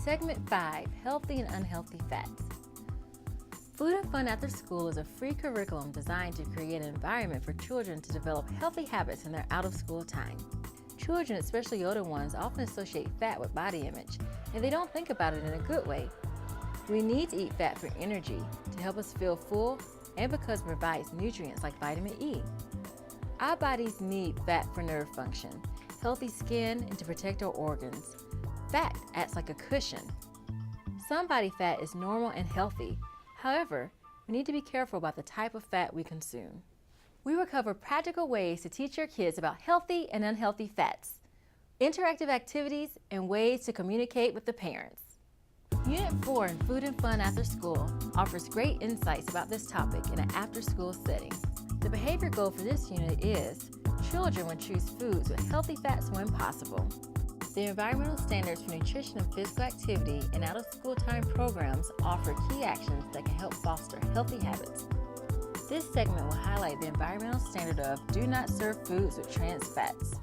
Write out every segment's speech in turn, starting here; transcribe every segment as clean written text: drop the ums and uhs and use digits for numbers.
Segment 5, Healthy and Unhealthy Fats. Food and Fun After School is a free curriculum designed to create an environment for children to develop healthy habits in their out-of-school time. Children, especially older ones, often associate fat with body image, and they don't think about it in a good way. We need to eat fat for energy, to help us feel full, and because it provides nutrients like vitamin E. Our bodies need fat for nerve function, healthy skin, and to protect our organs. Fat acts like a cushion. Some body fat is normal and healthy. However, we need to be careful about the type of fat we consume. We will cover practical ways to teach your kids about healthy and unhealthy fats, interactive activities, and ways to communicate with the parents. Unit 4 in Food and Fun After School offers great insights about this topic in an after-school setting. The behavior goal for this unit is children would choose foods with healthy fats when possible. The environmental standards for nutrition and physical activity and out-of-school time programs offer key actions that can help foster healthy habits. This segment will highlight the environmental standard of do not serve foods with trans fats.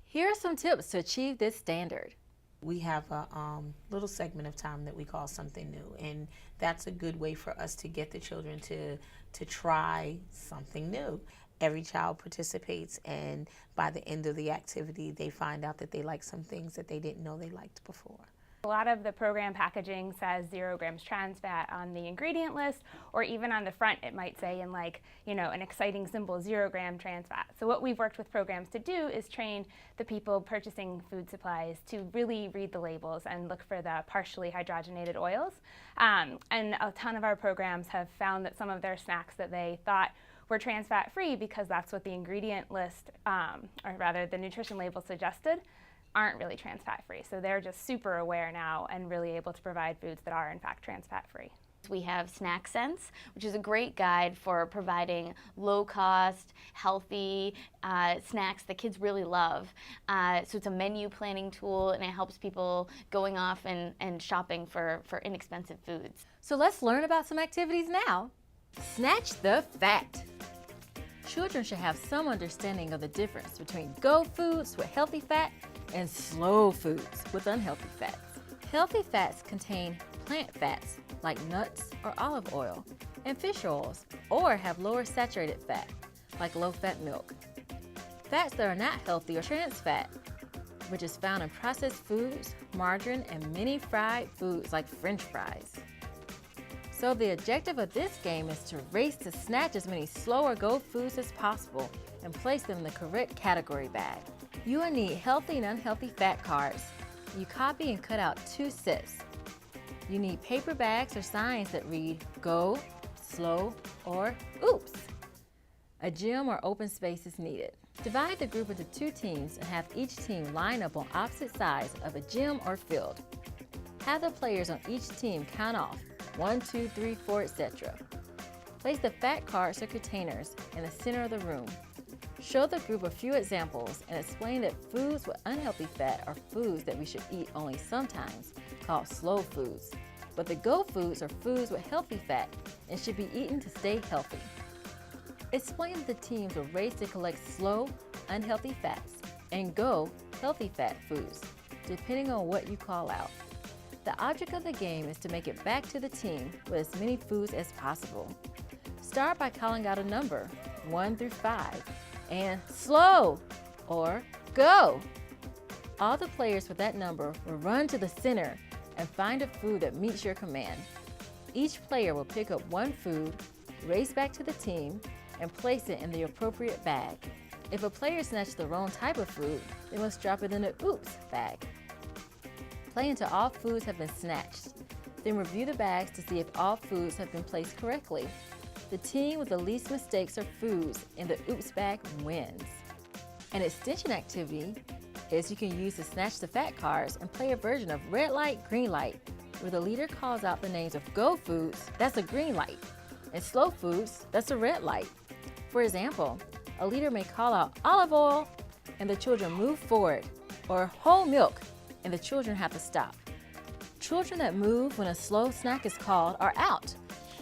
Here are some tips to achieve this standard. We have a little segment of time that we call something new, and that's a good way for us to get the children to try something new. Every child participates, and by the end of the activity, they find out that they like some things that they didn't know they liked before. A lot of the program packaging says 0 grams trans fat on the ingredient list, or even on the front it might say in an exciting symbol 0 gram trans fat. So what we've worked with programs to do is train the people purchasing food supplies to really read the labels and look for the partially hydrogenated oils. And a ton of our programs have found that some of their snacks that they thought were trans fat free, because that's what the ingredient list, or rather the nutrition label suggested, aren't really trans fat free. So they're just super aware now and really able to provide foods that are in fact trans fat free. We have Snack Sense, which is a great guide for providing low-cost, healthy snacks that kids really love. So it's a menu planning tool, and it helps people going off and shopping for inexpensive foods. So let's learn about some activities now. Snatch the fat. Children should have some understanding of the difference between go foods with healthy fat and slow foods with unhealthy fats. Healthy fats contain plant fats like nuts or olive oil, and fish oils, or have lower saturated fat like low-fat milk. Fats that are not healthy are trans fat, which is found in processed foods, margarine, and many fried foods like French fries. So the objective of this game is to race to snatch as many slow or go foods as possible and place them in the correct category bag. You will need healthy and unhealthy fat cards. You copy and cut out 2 sets. You need paper bags or signs that read go, slow, or oops. A gym or open space is needed. Divide the group into 2 teams and have each team line up on opposite sides of a gym or field. Have the players on each team count off 1, 2, 3, 4, etc. Place the fat cards or containers in the center of the room. Show the group a few examples and explain that foods with unhealthy fat are foods that we should eat only sometimes, called slow foods. But the go foods are foods with healthy fat and should be eaten to stay healthy. Explain that the teams will race to collect slow, unhealthy fats and go, healthy fat foods, depending on what you call out. The object of the game is to make it back to the team with as many foods as possible. Start by calling out a number, 1 through 5, and slow or go. All the players with that number will run to the center and find a food that meets your command. Each player will pick up 1 food, race back to the team, and place it in the appropriate bag. If a player snatched the wrong type of food, they must drop it in the oops bag. Play until all foods have been snatched. Then review the bags to see if all foods have been placed correctly. The team with the least mistakes or foods in the oops bag wins. An extension activity is you can use to snatch the fat cards and play a version of red light, green light, where the leader calls out the names of go foods, that's a green light, and slow foods, that's a red light. For example, a leader may call out olive oil and the children move forward, or whole milk and the children have to stop. Children that move when a slow snack is called are out.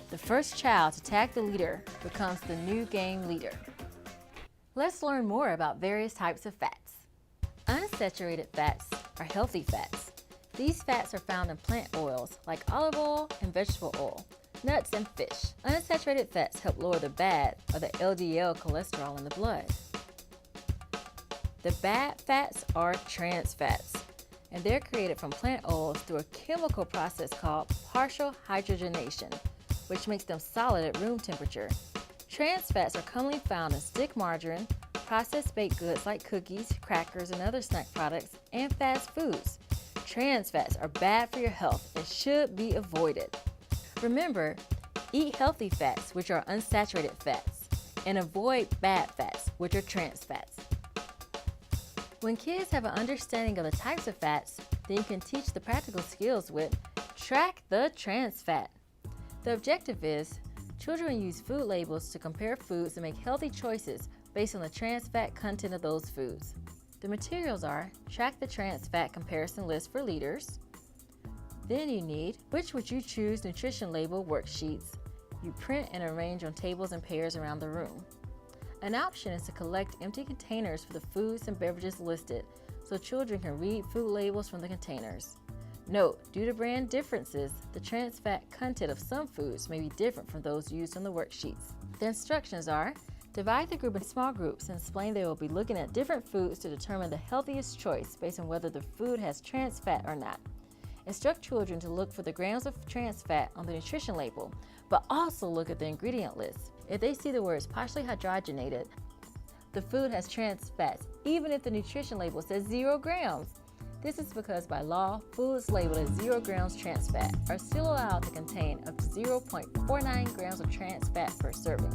The first child to tag the leader becomes the new game leader. Let's learn more about various types of fats. Unsaturated fats are healthy fats. These fats are found in plant oils like olive oil and vegetable oil, nuts, and fish. Unsaturated fats help lower the bad or the LDL cholesterol in the blood. The bad fats are trans fats, and they're created from plant oils through a chemical process called partial hydrogenation, which makes them solid at room temperature. Trans fats are commonly found in stick margarine, processed baked goods like cookies, crackers, and other snack products, and fast foods. Trans fats are bad for your health and should be avoided. Remember, eat healthy fats, which are unsaturated fats, and avoid bad fats, which are trans fats. When kids have an understanding of the types of fats, then you can teach the practical skills with Track the Trans Fat. The objective is children use food labels to compare foods and make healthy choices based on the trans fat content of those foods. The materials are Track the Trans Fat Comparison List for leaders. Then you need Which Would You Choose nutrition label worksheets. You print and arrange on tables and pairs around the room. An option is to collect empty containers for the foods and beverages listed so children can read food labels from the containers. Note, due to brand differences, the trans fat content of some foods may be different from those used on the worksheets. The instructions are divide the group in small groups and explain they will be looking at different foods to determine the healthiest choice based on whether the food has trans fat or not. Instruct children to look for the grams of trans fat on the nutrition label, but also look at the ingredient list. If they see the words partially hydrogenated, the food has trans fats, even if the nutrition label says 0 grams. This is because by law, foods labeled as 0 grams trans fat are still allowed to contain up to 0.49 grams of trans fat per serving.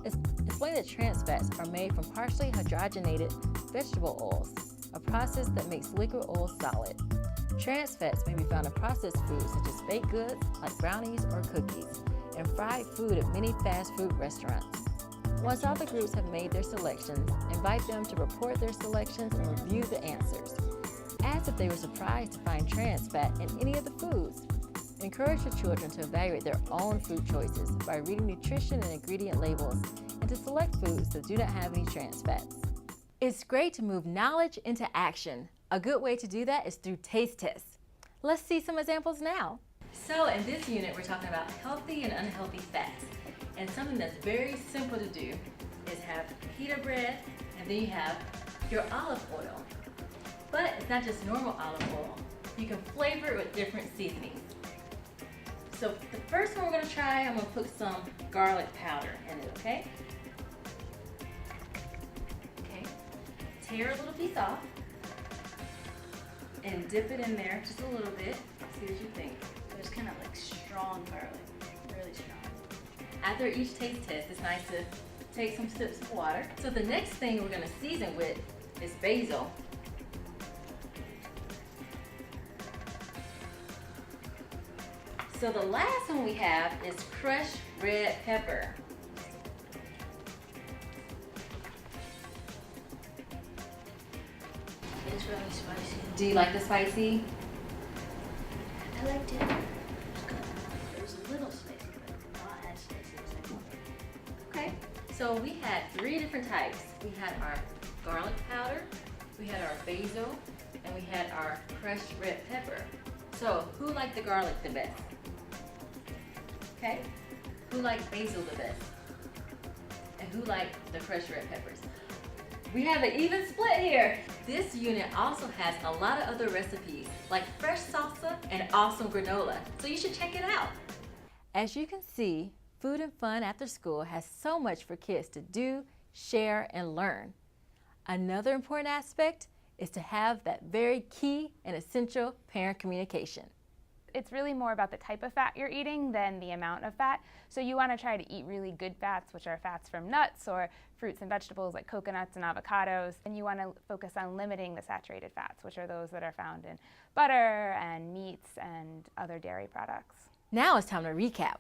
Explain that trans fats are made from partially hydrogenated vegetable oils, a process that makes liquid oil solid. Trans fats may be found in processed foods such as baked goods like brownies or cookies, and fried food at many fast food restaurants. Once all the groups have made their selections, invite them to report their selections and review the answers. Ask if they were surprised to find trans fat in any of the foods. Encourage your children to evaluate their own food choices by reading nutrition and ingredient labels and to select foods that do not have any trans fats. It's great to move knowledge into action. A good way to do that is through taste tests. Let's see some examples now. So in this unit, we're talking about healthy and unhealthy fats. And something that's very simple to do is have pita bread, and then you have your olive oil. But it's not just normal olive oil. You can flavor it with different seasonings. So the first one we're gonna try, I'm gonna put some garlic powder in it, okay? Okay, tear a little piece off and dip it in there just a little bit. See what you think. It's kind of like strong garlic, really strong. After each taste test, it's nice to take some sips of water. So the next thing we're gonna season with is basil. So the last one we have is crushed red pepper. It's really spicy. Do you like the spicy? I liked it. It was a little spicy, but not as spicy as I wanted. Okay. So we had 3 different types. We had our garlic powder, we had our basil, and we had our crushed red pepper. So who liked the garlic the best? Okay. Who liked basil the best? And who liked the crushed red peppers? We have an even split here. This unit also has a lot of other recipes like fresh salsa and awesome granola, so you should check it out. As you can see, Food and Fun After School has so much for kids to do, share, and learn. Another important aspect is to have that very key and essential parent communication. It's really more about the type of fat you're eating than the amount of fat. So you want to try to eat really good fats, which are fats from nuts or fruits and vegetables like coconuts and avocados. And you want to focus on limiting the saturated fats, which are those that are found in butter and meats and other dairy products. Now it's time to recap.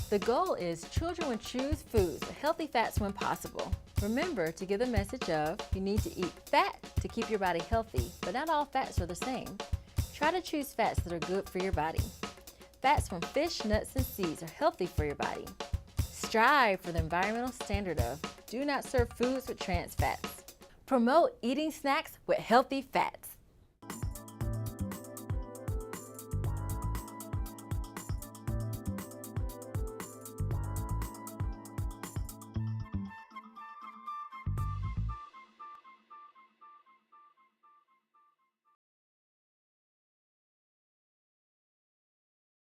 The goal is children would choose foods with healthy fats when possible. Remember to give the message of you need to eat fat to keep your body healthy, but not all fats are the same. Try to choose fats that are good for your body. Fats from fish, nuts, and seeds are healthy for your body. Strive for the environmental standard of do not serve foods with trans fats. Promote eating snacks with healthy fats.